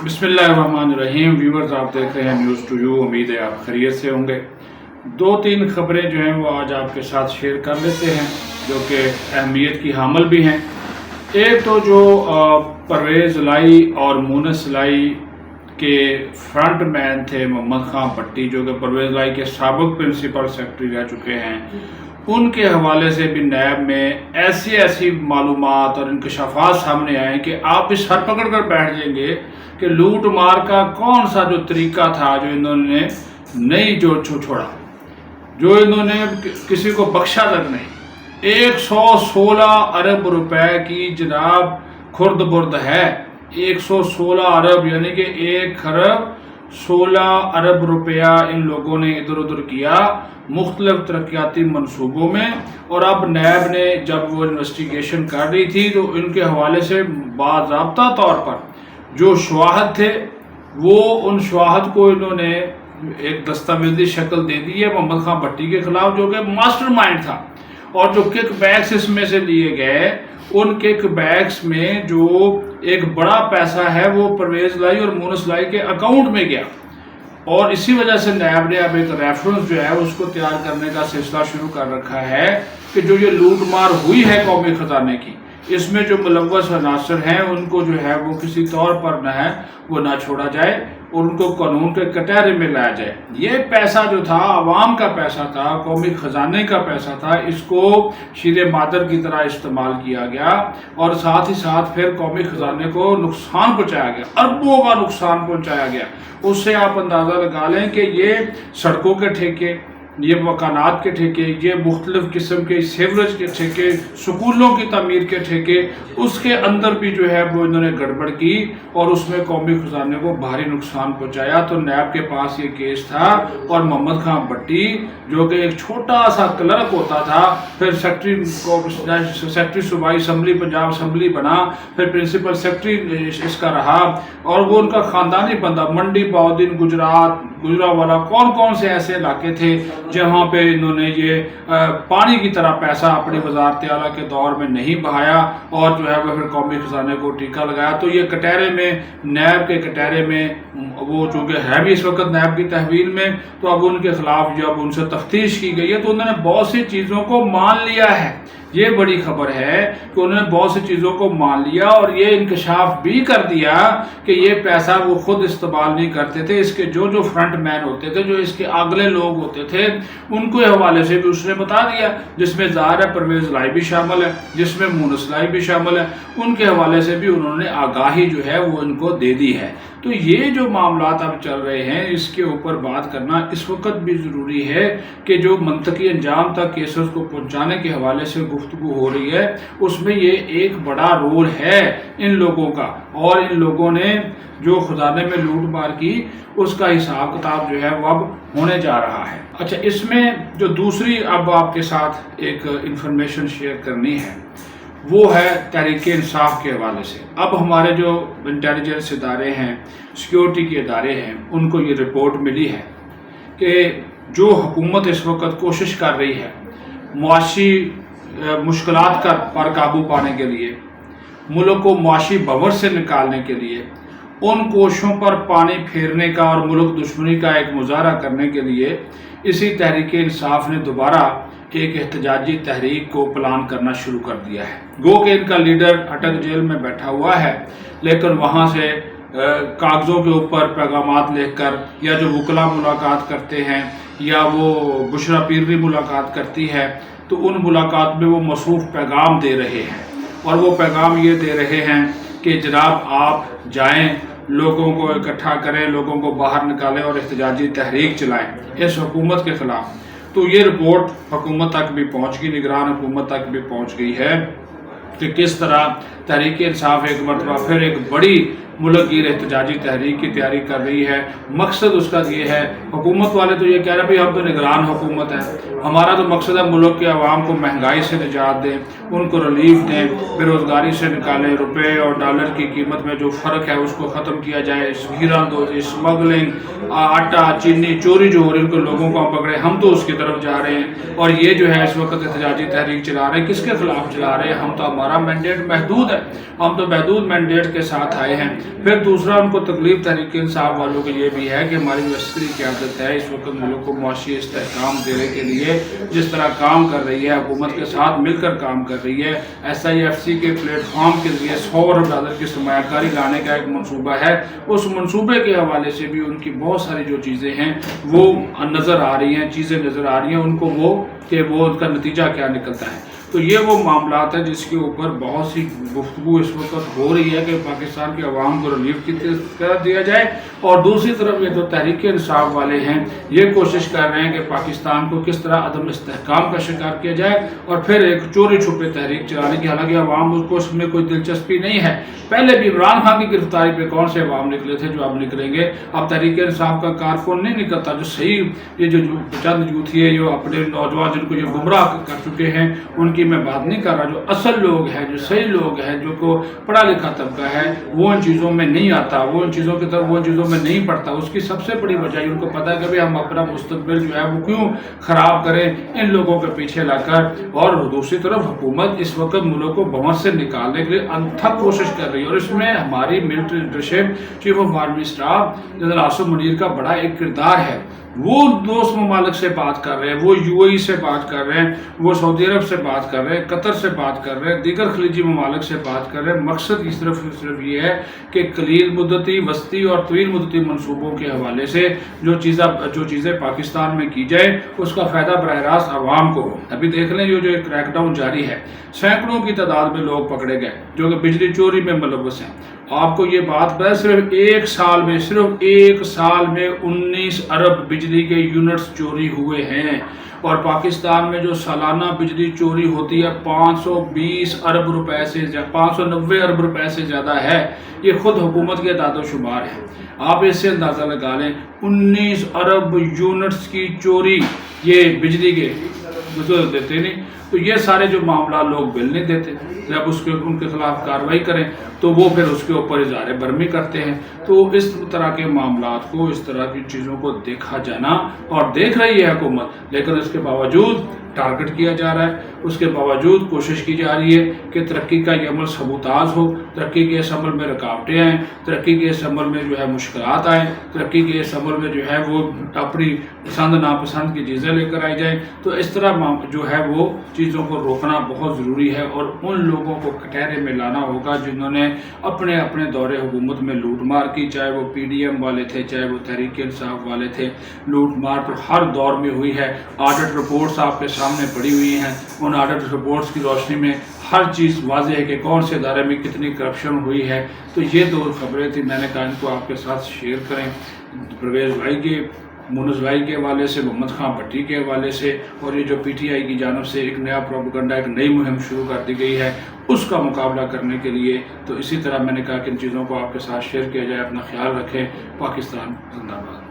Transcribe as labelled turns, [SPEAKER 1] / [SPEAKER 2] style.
[SPEAKER 1] بسم اللہ الرحمن الرحیم. ویورز آپ دیکھ رہے ہیں نیوز ٹو یو. امید ہے آپ خیریت سے ہوں گے. دو تین خبریں جو ہیں وہ آج آپ کے ساتھ شیئر کر لیتے ہیں جو کہ اہمیت کی حامل بھی ہیں. ایک تو جو پرویز لائی اور مونس لائی کے فرنٹ مین تھے محمد خان بٹی، جو کہ پرویز لائی کے سابق پرنسپل سیکرٹری رہ چکے ہیں، ان کے حوالے سے بھی نیب میں ایسی معلومات اور انکشافات سامنے آئے کہ آپ اس سر پکڑ کر بیٹھ جائیں گے کہ لوٹ مار کا کون سا جو طریقہ تھا جو انہوں نے نہیں جو چھوڑا، جو انہوں نے کسی کو بخشا تک نہیں. 116 ارب روپے کی جناب خرد برد ہے. 116 ارب یعنی کہ 1 ارب 16 روپیہ ان لوگوں نے ادھر ادھر کیا مختلف ترقیاتی منصوبوں میں. اور اب نیب نے جب وہ انویسٹیگیشن کر رہی تھی تو ان کے حوالے سے باضابطہ طور پر جو شواہد تھے وہ ان شواہد کو انہوں نے ایک دستاویزی شکل دے دی ہے محمد خان بٹی کے خلاف، جو کہ ماسٹر مائنڈ تھا. اور جو کک بیکس اس میں سے لیے گئے، ان کک بیکس میں جو ایک بڑا پیسہ ہے وہ پرویز لائی اور مونس لائی کے اکاؤنٹ میں گیا. اور اسی وجہ سے نیب نے اب ایک ریفرنس جو ہے اس کو تیار کرنے کا سلسلہ شروع کر رکھا ہے کہ جو یہ لوٹ مار ہوئی ہے قومی خزانے کی، اس میں جو ملوث عناصر ہیں ان کو جو ہے وہ کسی طور پر نہ چھوڑا جائے اور ان کو قانون کے کٹہرے میں لایا جائے. یہ پیسہ جو تھا عوام کا پیسہ تھا، قومی خزانے کا پیسہ تھا، اس کو شیر مادر کی طرح استعمال کیا گیا اور ساتھ ہی ساتھ پھر قومی خزانے کو نقصان پہنچایا گیا، اربوں کا نقصان پہنچایا گیا. اس سے آپ اندازہ لگا لیں کہ یہ سڑکوں کے ٹھیکے، یہ مکانات کے ٹھیکے، یہ مختلف قسم کے سیوریج کے ٹھیکے، سکولوں کی تعمیر کے ٹھیکے، اس کے اندر بھی جو ہے وہ انہوں نے گڑبڑ کی اور اس میں قومی خزانے کو بھاری نقصان پہنچایا. تو نیب کے پاس یہ کیس تھا اور محمد خان بٹی جو کہ ایک چھوٹا سا کلرک ہوتا تھا، پھر سیکرٹری صوبائی اسمبلی پنجاب اسمبلی بنا، پھر پرنسپل سیکرٹری اس کا رہا، اور وہ ان کا خاندانی بندہ. منڈی باؤدین، گجرانوالہ، کون سے ایسے علاقے تھے جہاں پہ انہوں نے یہ پانی کی طرح پیسہ اپنی وزارت اعلیٰ کے دور میں نہیں بہایا اور جو ہے وہ پھر قومی خزانے کو ٹیکہ لگایا. تو یہ کٹہرے میں، نیب کے کٹہرے میں، وہ چونکہ ہے بھی اس وقت نیب کی تحویل میں، تو اب ان کے خلاف جب ان سے تفتیش کی گئی ہے تو انہوں نے بہت سی چیزوں کو مان لیا ہے. یہ بڑی خبر ہے کہ انہوں نے بہت سی چیزوں کو مان لیا اور یہ انکشاف بھی کر دیا کہ یہ پیسہ وہ خود استعمال نہیں کرتے تھے. اس کے جو فرنٹ مین ہوتے تھے، جو اس کے اگلے لوگ ہوتے تھے، ان کو حوالے سے بھی اس نے بتا دیا، جس میں ظاہر ہے پرویز لائی بھی شامل ہے، جس میں مونس لائی بھی شامل ہے. ان کے حوالے سے بھی انہوں نے آگاہی جو ہے وہ ان کو دے دی ہے. تو یہ جو معاملات اب چل رہے ہیں اس کے اوپر بات کرنا اس وقت بھی ضروری ہے کہ جو منطقی انجام تک کیسز کو پہنچانے کے حوالے سے گفتگو ہو رہی ہے، اس میں یہ ایک بڑا رول ہے ان لوگوں کا، اور ان لوگوں نے جو خزانے میں لوٹ مار کی اس کا حساب کتاب جو ہے وہ اب ہونے جا رہا ہے. اچھا، اس میں جو دوسری اب آپ کے ساتھ ایک انفارمیشن شیئر کرنی ہے وہ ہے تحریک انصاف کے حوالے سے. اب ہمارے جو انٹیلیجنس ادارے ہیں، سیکیورٹی کے ادارے ہیں، ان کو یہ رپورٹ ملی ہے کہ جو حکومت اس وقت کوشش کر رہی ہے معاشی مشکلات پر قابو پانے کے لیے، ملک کو معاشی بھنور سے نکالنے کے لیے، ان کوششوں پر پانی پھیرنے کا اور ملک دشمنی کا ایک مظاہرہ کرنے کے لیے اسی تحریک انصاف نے دوبارہ ایک احتجاجی تحریک کو پلان کرنا شروع کر دیا ہے. گو کہ ان کا لیڈر اٹک جیل میں بیٹھا ہوا ہے، لیکن وہاں سے کاغذوں کے اوپر پیغامات لکھ کر، یا جو وکلا ملاقات کرتے ہیں یا وہ بشرا پیرری ملاقات کرتی ہے، تو ان ملاقات میں وہ مصروف پیغام دے رہے ہیں. اور وہ پیغام یہ دے رہے ہیں کہ جناب آپ جائیں، لوگوں کو اکٹھا کریں، لوگوں کو باہر نکالیں اور احتجاجی تحریک چلائیں اس حکومت کے خلاف. تو یہ رپورٹ حکومت تک بھی پہنچ گئی، نگران حکومت تک بھی پہنچ گئی ہے کہ کس طرح تحریک انصاف ایک مرتبہ پھر ایک بڑی ملک گیر احتجاجی تحریک کی تیاری کر رہی ہے. مقصد اس کا یہ ہے، حکومت والے تو یہ کہہ رہے ہیں ہم تو نگران حکومت ہے، ہمارا تو مقصد ہے ملک کے عوام کو مہنگائی سے نجات دیں، ان کو ریلیف دیں، بے روزگاری سے نکالیں، روپے اور ڈالر کی قیمت میں جو فرق ہے اس کو ختم کیا جائے، گھیراندوزی، اسمگلنگ، آٹا چینی چوری جو ہو رہی ہے ان کو لوگوں کو پکڑے. ہم تو اس کی طرف جا رہے ہیں اور یہ جو ہے اس وقت احتجاجی تحریک چلا رہے ہیں. کس کے خلاف چلا رہے ہیں؟ ہم تو، ہمارا مینڈیٹ محدود ہے، ہم تو محدود مینڈیٹ کے ساتھ آئے ہیں. پھر دوسرا ان کو تکلیف تحریک انصاف والوں کے یہ بھی ہے کہ ہماری جو عسکری قیادت ہے اس وقت ملک کو معاشی استحکام دینے کے لیے جس طرح کام کر رہی ہے، حکومت کے ساتھ مل کر کام کر رہی ہے، SIFC کے پلیٹ فارم کے ذریعے $100 ارب کی سرمایہ کاری لانے کا ایک منصوبہ ہے، اس منصوبے کے حوالے سے بھی ان کی بہت ساری جو چیزیں ہیں وہ نظر آ رہی ہیں، چیزیں نظر آ رہی ہیں ان کو کہ وہ ان کا نتیجہ کیا نکلتا ہے۔ تو یہ وہ معاملات ہیں جس کے اوپر بہت سی گفتگو اس وقت ہو رہی ہے کہ پاکستان کے عوام کو ریلیف کی طرف دیا جائے، اور دوسری طرف یہ جو تحریک انصاف والے ہیں یہ کوشش کر رہے ہیں کہ پاکستان کو کس طرح عدم استحکام کا شکار کیا جائے اور پھر ایک چوری چھپے تحریک چلانے کی، حالانکہ عوام کو اس میں کوئی دلچسپی نہیں ہے۔ پہلے بھی عمران خان کی گرفتاری پہ کون سے عوام نکلے تھے جو اب نکلیں گے؟ اب تحریک انصاف کا کارکن نہیں نکلتا، جو صحیح یہ جو چند یوتھی جو اپنے نوجوان جن کو یہ گمراہ کر چکے ہیں ان کی میں بات نہیں کر رہا، جو اصل لوگ ہیں، جو صحیح لوگ ہیں، جو کو پڑھا لکھا طبقہ ہے وہ ان چیزوں میں نہیں آتا، وہ ان چیزوں کی طرف وہ ان چیزوں میں نہیں پڑتا۔ اس کی سب سے بڑی وجہ ان کو پتہ ہے کہ ہم اپنا مستقبل جو ہے وہ کیوں خراب کریں ان لوگوں کے پیچھے لا کر، اور دوسری طرف حکومت اس وقت ملک کو بھنس سے نکالنے کے لیے انتھک کوشش کر رہی ہے، اور اس میں ہماری military leadership, chief of army staff general Asim Munir کا بڑا ایک کردار ہے۔ وہ دوست ممالک سے بات کر رہے ہیں، وہ UAE سے بات کر رہے ہیں، وہ سعودی عرب سے بات کر رہے ہیں، قطر سے بات کر رہے ہیں، دیگر خلیجی ممالک سے بات کر رہے ہیں۔ مقصد کی صرف یہ ہے کہ قلیل مدتی، وسطی اور طویل مدتی منصوبوں کے حوالے سے جو چیزیں پاکستان میں کی جائے اس کا فائدہ براہ راست عوام کو ہو۔ ابھی دیکھ لیں جو کریک ڈاؤن جاری ہے، سینکڑوں کی تعداد میں لوگ پکڑے گئے جو کہ بجلی چوری میں ملوث ہیں۔ آپ کو یہ بات پتہ ہے صرف ایک سال میں 19 ارب بجلی کے یونٹس چوری ہوئے ہیں، اور پاکستان میں جو سالانہ بجلی چوری ہوتی ہے 520 ارب روپے سے 590 ارب روپے سے زیادہ ہے۔ یہ خود حکومت کے اعداد و شمار ہے، آپ اس سے اندازہ لگا لیں 19 ارب یونٹس کی چوری یہ بجلی کے دیتے نہیں۔ تو یہ سارے جو معاملات لوگ بل نہیں دیتے، جب ان کے خلاف کارروائی کریں تو وہ پھر اس کے اوپر اظہار برہمی کرتے ہیں۔ تو اس طرح کے معاملات کو، اس طرح کی چیزوں کو دیکھا جانا، اور دیکھ رہی ہے حکومت، لیکن اس کے باوجود ٹارگٹ کیا جا رہا ہے، اس کے باوجود کوشش کی جا رہی ہے کہ ترقی کا یہ عمل سبوتاز ہو، ترقی کے اس عمل میں رکاوٹیں آئیں، ترقی کے اس عمل میں جو ہے مشکلات آئیں، ترقی کے اس عمل میں جو ہے وہ اپنی پسند ناپسند کی چیزیں لے کر آئی جائیں۔ تو اس طرح جو ہے وہ چیزوں کو روکنا بہت ضروری ہے، اور ان لوگوں کو کٹہرے میں لانا ہوگا جنہوں نے اپنے دور حکومت میں لوٹ مار کی، چاہے وہ PDM والے تھے، چاہے وہ تحریک انصاف والے تھے۔ لوٹ مار تو ہر دور میں ہوئی ہے، آڈٹ رپورٹس آپ کے سامنے پڑی ہوئی ہیں، ان آڈٹ رپورٹس کی روشنی میں ہر چیز واضح ہے کہ کون سے ادارے میں کتنی کرپشن ہوئی ہے۔ تو یہ دو خبریں تھیں، میں نے کہا ان کو آپ کے ساتھ شیئر کریں، پرویز بھائی کے، مونس بھائی کے حوالے سے، محمد خان بھٹی کے حوالے سے، اور یہ جو PTI کی جانب سے ایک نیا پروپیگنڈا، ایک نئی مہم شروع کر دی گئی ہے اس کا مقابلہ کرنے کے لیے۔ تو اسی طرح میں نے کہا کہ ان چیزوں کو آپ کے ساتھ شیئر کیا جائے۔ اپنا خیال رکھیں۔ پاکستان زندہ باد۔